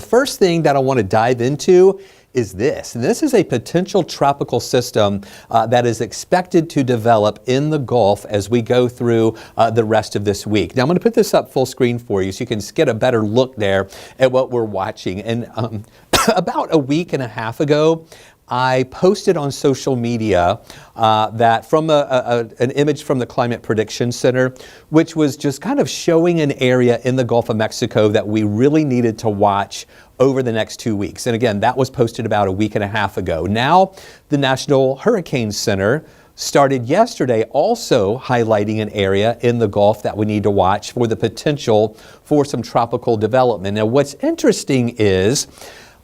first thing that I want to dive into is this. And this is a potential tropical system that is expected to develop in the Gulf as we go through the rest of this week. Now, I'm going to put this up full screen for you so you can get a better look there at what we're watching. And about a week and a half ago, I posted on social media that from an image from the Climate Prediction Center, which was just kind of showing an area in the Gulf of Mexico that we really needed to watch over the next 2 weeks. And again, that was posted about a week and a half ago. Now, the National Hurricane Center started yesterday also highlighting an area in the Gulf that we need to watch for the potential for some tropical development. Now, what's interesting is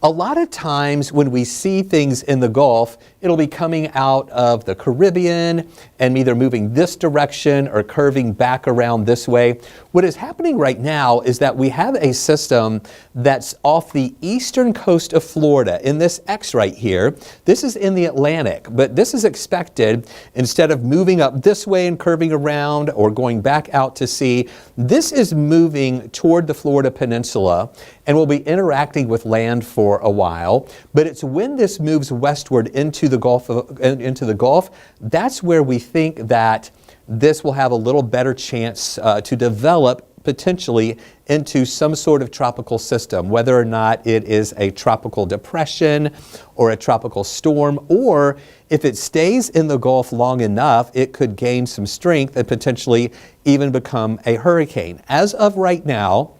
a lot of times when we see things in the Gulf, it'll be coming out of the Caribbean and either moving this direction or curving back around this way. What is happening right now is that we have a system that's off the eastern coast of Florida in this X right here. This is in the Atlantic, but this is expected, instead of moving up this way and curving around or going back out to sea, this is moving toward the Florida Peninsula and will be interacting with land for a while. But it's when this moves westward into the Gulf, that's where we think that this will have a little better chance to develop potentially into some sort of tropical system, whether or not it is a tropical depression or a tropical storm, or if it stays in the Gulf long enough, it could gain some strength and potentially even become a hurricane. As of right now,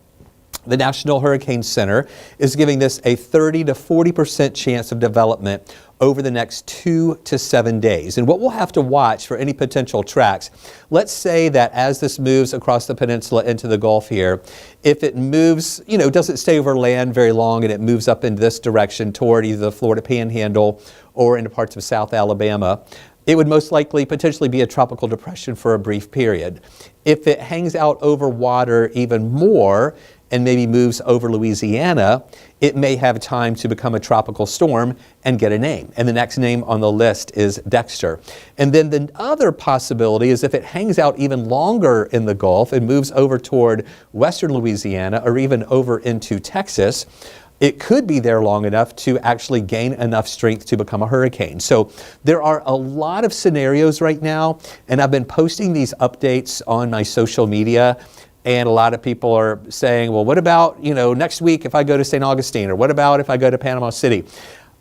the National Hurricane Center is giving this a 30 to 40% chance of development over the next 2 to 7 days. And what we'll have to watch for any potential tracks, let's say that as this moves across the peninsula into the Gulf here, if it moves, doesn't stay over land very long and it moves up in this direction toward either the Florida Panhandle or into parts of South Alabama, it would most likely potentially be a tropical depression for a brief period. If it hangs out over water even more and maybe moves over Louisiana, it may have time to become a tropical storm and get a name. And the next name on the list is Dexter. And then the other possibility is if it hangs out even longer in the Gulf and moves over toward western Louisiana or even over into Texas, it could be there long enough to actually gain enough strength to become a hurricane. So there are a lot of scenarios right now, and I've been posting these updates on my social media. And a lot of people are saying, well, what about, next week if I go to St. Augustine, or what about if I go to Panama City?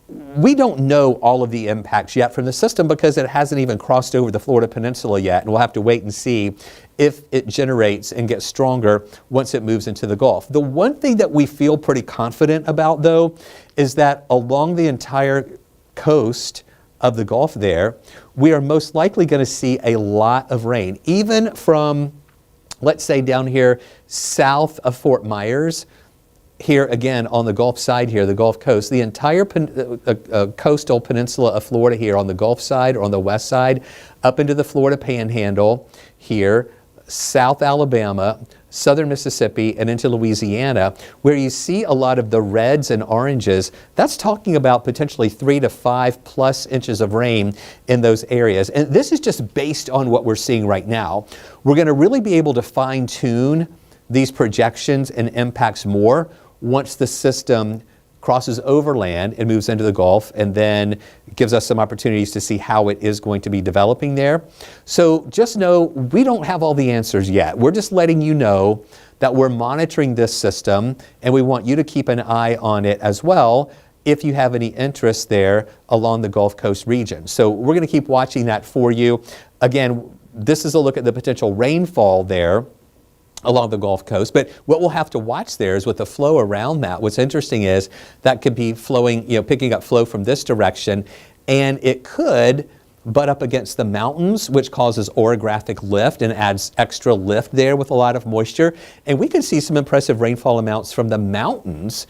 We don't know all of the impacts yet from the system because it hasn't even crossed over the Florida Peninsula yet, and we'll have to wait and see if it generates and gets stronger once it moves into the Gulf. The one thing that we feel pretty confident about, though, is that along the entire coast of the Gulf there, we are most likely going to see a lot of rain, even from, let's say, down here south of Fort Myers, here again on the Gulf side here, the Gulf Coast, the entire coastal peninsula of Florida here on the Gulf side or on the west side, up into the Florida Panhandle here, South Alabama, southern Mississippi, and into Louisiana, where you see a lot of the reds and oranges. That's talking about potentially 3 to 5+ inches of rain in those areas. And this is just based on what we're seeing right now. We're going to really be able to fine tune these projections and impacts more once the system crosses over land and moves into the Gulf, and then gives us some opportunities to see how it is going to be developing there. So just know we don't have all the answers yet. We're just letting you know that we're monitoring this system, and we want you to keep an eye on it as well if you have any interest there along the Gulf Coast region. So we're going to keep watching that for you. Again, this is a look at the potential rainfall there along the Gulf Coast. But what we'll have to watch there is with the flow around that. What's interesting is that could be flowing, picking up flow from this direction, and it could butt up against the mountains, which causes orographic lift and adds extra lift there with a lot of moisture. And we could see some impressive rainfall amounts from the mountains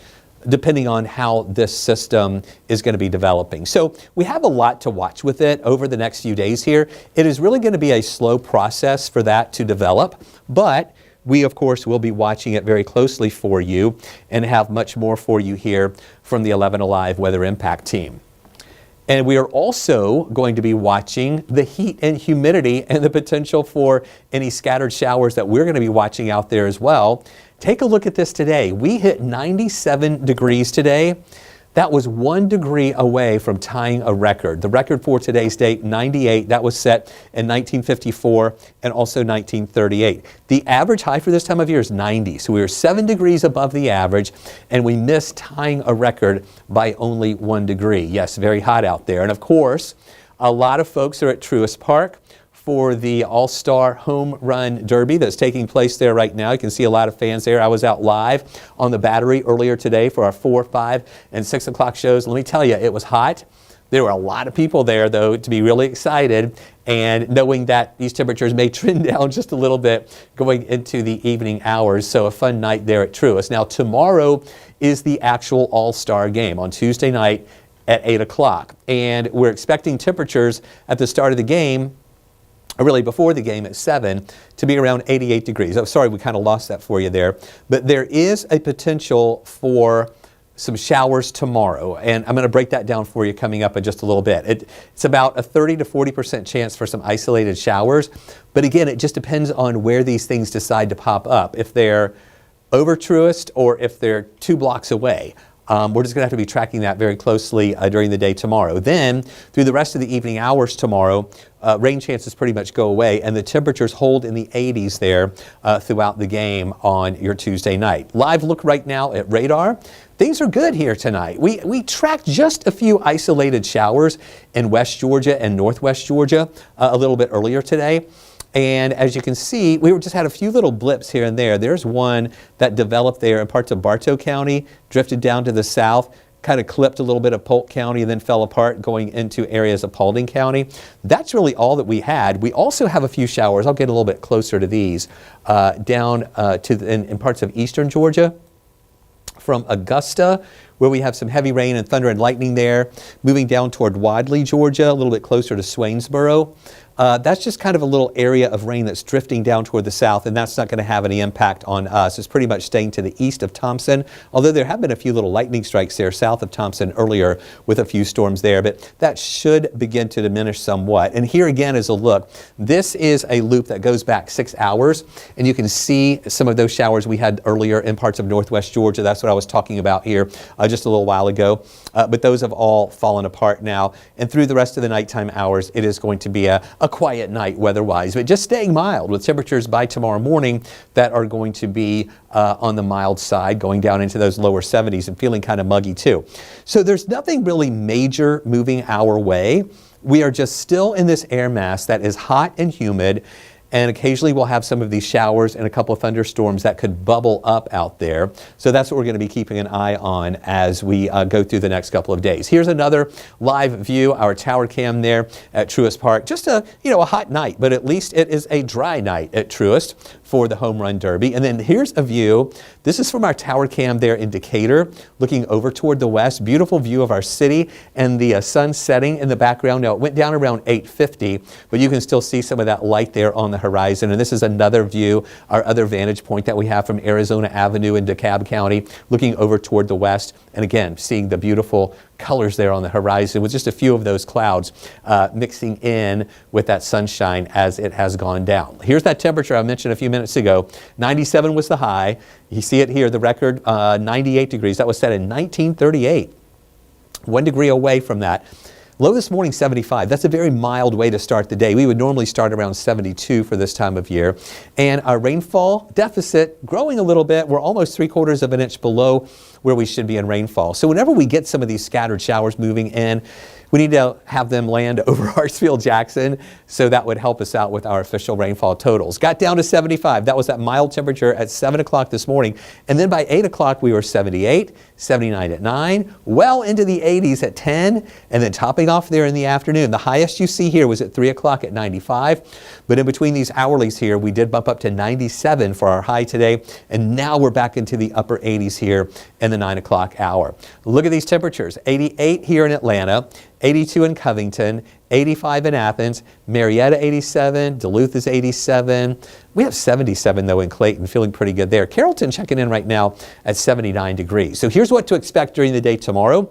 depending on how this system is going to be developing. So we have a lot to watch with it over the next few days here. It is really going to be a slow process for that to develop, but we, of course, will be watching it very closely for you and have much more for you here from the 11 Alive Weather Impact team. And we are also going to be watching the heat and humidity and the potential for any scattered showers that we're going to be watching out there as well. Take a look at this today. We hit 97 degrees today. That was 1 degree away from tying a record. The record for today's date, 98, that was set in 1954 and also 1938. The average high for this time of year is 90, so we were 7 degrees above the average, and we missed tying a record by only 1 degree. Yes, very hot out there. And of course, a lot of folks are at Truist Park for the All-Star Home Run Derby that's taking place there right now. You can see a lot of fans there. I was out live on the Battery earlier today for our 4, 5, and 6 o'clock shows. Let me tell you, it was hot. There were a lot of people there, though, to be really excited, and knowing that these temperatures may trend down just a little bit going into the evening hours. So a fun night there at Truist. Now, tomorrow is the actual All-Star game on Tuesday night at 8 o'clock. And we're expecting temperatures at the start of the game, really before the game at 7, to be around 88 degrees. Oh, sorry, we kind of lost that for you there. But there is a potential for some showers tomorrow, and I'm going to break that down for you coming up in just a little bit. It's about a 30 to 40% chance for some isolated showers. But again, it just depends on where these things decide to pop up. If they're over Truist or if they're 2 blocks away. We're just going to have to be tracking that very closely during the day tomorrow. Then, through the rest of the evening hours tomorrow, rain chances pretty much go away, and the temperatures hold in the 80s there throughout the game on your Tuesday night. Live look right now at radar. Things are good here tonight. We tracked just a few isolated showers in West Georgia and Northwest Georgia a little bit earlier today. And as you can see, we just had a few little blips here and there. There's one that developed there in parts of Bartow County, drifted down to the south, kind of clipped a little bit of Polk County, and then fell apart going into areas of Paulding County. That's really all that we had. We also have a few showers. I'll get a little bit closer to these down in parts of eastern Georgia, from Augusta, where we have some heavy rain and thunder and lightning there, moving down toward Wadley, Georgia, a little bit closer to Swainsboro. That's just kind of a little area of rain that's drifting down toward the south, and that's not going to have any impact on us. It's pretty much staying to the east of Thompson, although there have been a few little lightning strikes there south of Thompson earlier with a few storms there, but that should begin to diminish somewhat. And here again is a look. This is a loop that goes back 6 hours, and you can see some of those showers we had earlier in parts of northwest Georgia. That's what I was talking about here just a little while ago. But those have all fallen apart now, and through the rest of the nighttime hours, it is going to be a quiet night weather-wise, but just staying mild with temperatures by tomorrow morning that are going to be on the mild side, going down into those lower 70s and feeling kind of muggy too. So there's nothing really major moving our way. We are just still in this air mass that is hot and humid, and occasionally we'll have some of these showers and a couple of thunderstorms that could bubble up out there. So that's what we're going to be keeping an eye on as we go through the next couple of days. Here's another live view, our tower cam there at Truist Park. Just a hot night, but at least it is a dry night at Truist for the Home Run Derby. And then here's a view. This is from our tower cam there in Decatur, looking over toward the west. Beautiful view of our city and the sun setting in the background. Now, it went down around 8:50, but you can still see some of that light there on the horizon. And this is another view, our other vantage point that we have from Arizona Avenue in DeKalb County, looking over toward the west. And again, seeing the beautiful colors there on the horizon with just a few of those clouds mixing in with that sunshine as it has gone down. Here's that temperature I mentioned a few minutes ago. 97 was the high. You see it here, the record 98 degrees. That was set in 1938. 1 degree away from that. Low this morning, 75. That's a very mild way to start the day. We would normally start around 72 for this time of year. And our rainfall deficit growing a little bit. We're almost 3/4 of an inch below where we should be in rainfall. So whenever we get some of these scattered showers moving in, we need to have them land over Hartsfield, Jackson, so that would help us out with our official rainfall totals. Got down to 75. That was that mild temperature at 7 o'clock this morning. And then by 8 o'clock, we were 78, 79 at 9, well into the 80s at 10, and then topping off there in the afternoon. The highest you see here was at 3 o'clock at 95. But in between these hourlies here, we did bump up to 97 for our high today. And now we're back into the upper 80s here in the 9 o'clock hour. Look at these temperatures. 88 here in Atlanta. 82 in Covington, 85 in Athens, Marietta 87, Duluth is 87. We have 77 though in Clayton, feeling pretty good there. Carrollton checking in right now at 79 degrees. So here's what to expect during the day tomorrow.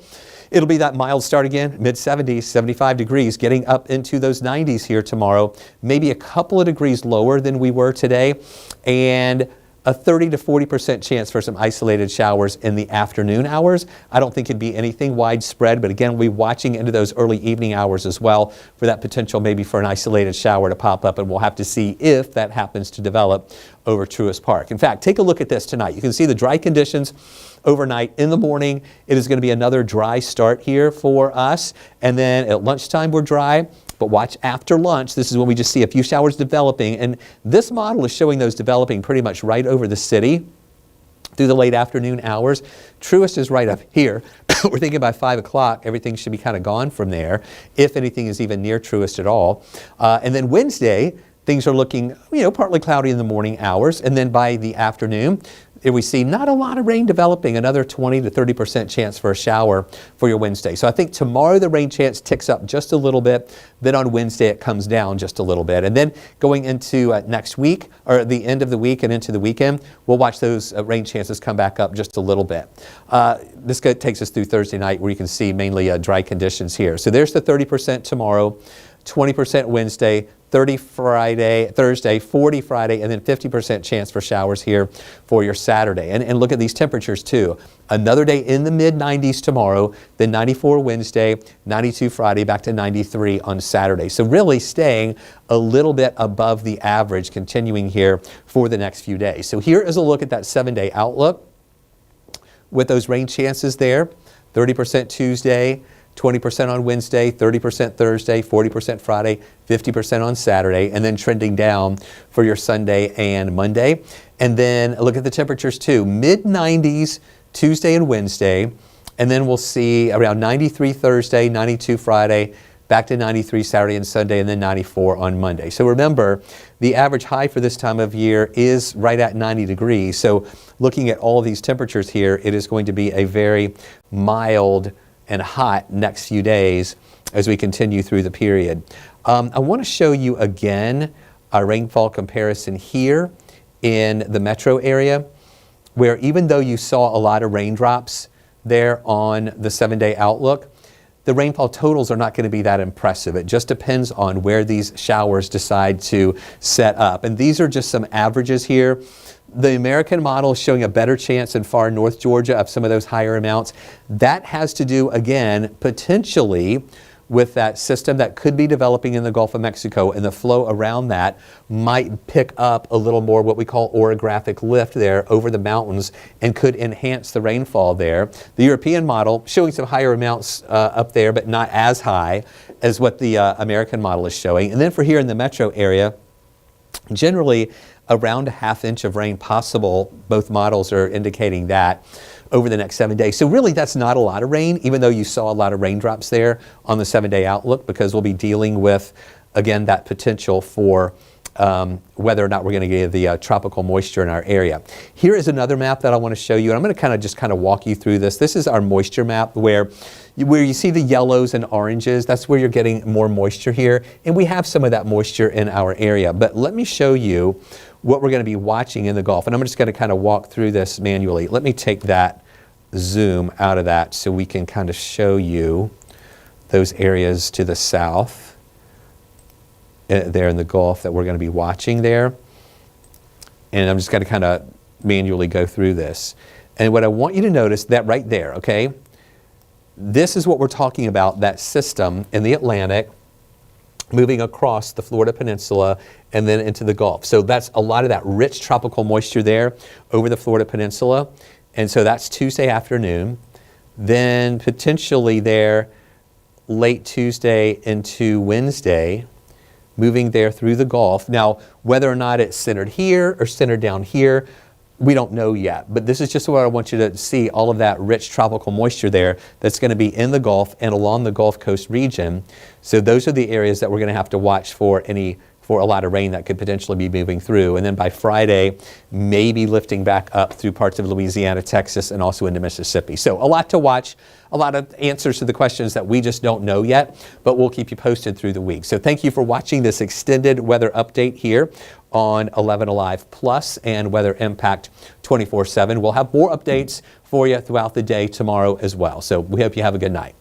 It'll be that mild start again, mid-70s, 75 degrees, getting up into those 90s here tomorrow, maybe a couple of degrees lower than we were today, and a 30 to 40% chance for some isolated showers in the afternoon hours. I don't think it'd be anything widespread, but again, we'll be watching into those early evening hours as well for that potential maybe for an isolated shower to pop up, and we'll have to see if that happens to develop over Truist Park. In fact, take a look at this tonight. You can see the dry conditions overnight. In the morning, it is going to be another dry start here for us, and then at lunchtime we're dry. But watch after lunch. This is when we just see a few showers developing. And this model is showing those developing pretty much right over the city through the late afternoon hours. Truist is right up here. We're thinking by 5 o'clock, everything should be kind of gone from there, if anything is even near Truist at all. And then Wednesday, things are looking, partly cloudy in the morning hours. And then by the afternoon, we see not a lot of rain developing, another 20 to 30% chance for a shower for your Wednesday. So I think tomorrow the rain chance ticks up just a little bit. Then on Wednesday it comes down just a little bit. And then going into next week, or the end of the week and into the weekend, we'll watch those rain chances come back up just a little bit. This takes us through Thursday night, where you can see mainly dry conditions here. So there's the 30% tomorrow, 20% Wednesday, 30 Thursday, 40 Friday, and then 50% chance for showers here for your Saturday. And look at these temperatures too. Another day in the mid-90s tomorrow, then 94 Wednesday, 92 Friday, back to 93 on Saturday. So really staying a little bit above the average, continuing here for the next few days. So here is a look at that 7-day outlook with those rain chances there. 30% Tuesday, 20% on Wednesday, 30% Thursday, 40% Friday, 50% on Saturday, and then trending down for your Sunday and Monday. And then look at the temperatures too. Mid-90s Tuesday and Wednesday, and then we'll see around 93 Thursday, 92 Friday, back to 93 Saturday and Sunday, and then 94 on Monday. So remember, the average high for this time of year is right at 90 degrees. So looking at all these temperatures here, it is going to be a very mild and hot next few days as we continue through the period. I want to show you again our rainfall comparison here in the metro area, where even though you saw a lot of raindrops there on the 7-day outlook, the rainfall totals are not going to be that impressive. It just depends on where these showers decide to set up. And these are just some averages here. The American model is showing a better chance in far north Georgia of some of those higher amounts. That has to do, again, potentially with that system that could be developing in the Gulf of Mexico, and the flow around that might pick up a little more what we call orographic lift there over the mountains and could enhance the rainfall there. The European model showing some higher amounts up there, but not as high as what the American model is showing. And then for here in the metro area, generally around a ½ inch of rain possible. Both models are indicating that over the next 7 days. So really that's not a lot of rain, even though you saw a lot of raindrops there on the 7-day outlook, because we'll be dealing with, again, that potential for whether or not we're going to get the tropical moisture in our area. Here is another map that I want to show you, and I'm going to kind of walk you through this. This is our moisture map where you see the yellows and oranges. That's where you're getting more moisture here, and we have some of that moisture in our area. But let me show you what we're going to be watching in the Gulf, and I'm just going to kind of walk through this manually. Let me take that zoom out of that so we can kind of show you those areas to the south there in the Gulf that we're going to be watching there. And I'm just going to kind of manually go through this. And what I want you to notice, that right there, okay, this is what we're talking about, that system in the Atlantic moving across the Florida Peninsula and then into the Gulf. So that's a lot of that rich tropical moisture there over the Florida Peninsula. And so that's Tuesday afternoon. Then potentially there late Tuesday into Wednesday, moving there through the Gulf. Now, whether or not it's centered here or centered down here, we don't know yet. But this is just what I want you to see, all of that rich tropical moisture there that's going to be in the Gulf and along the Gulf Coast region. So those are the areas that we're going to have to watch for a lot of rain that could potentially be moving through. And then by Friday, maybe lifting back up through parts of Louisiana, Texas, and also into Mississippi. So a lot to watch, a lot of answers to the questions that we just don't know yet, but we'll keep you posted through the week. So thank you for watching this extended weather update here on 11 Alive Plus and Weather Impact 24/7. We'll have more updates for you throughout the day tomorrow as well. So we hope you have a good night.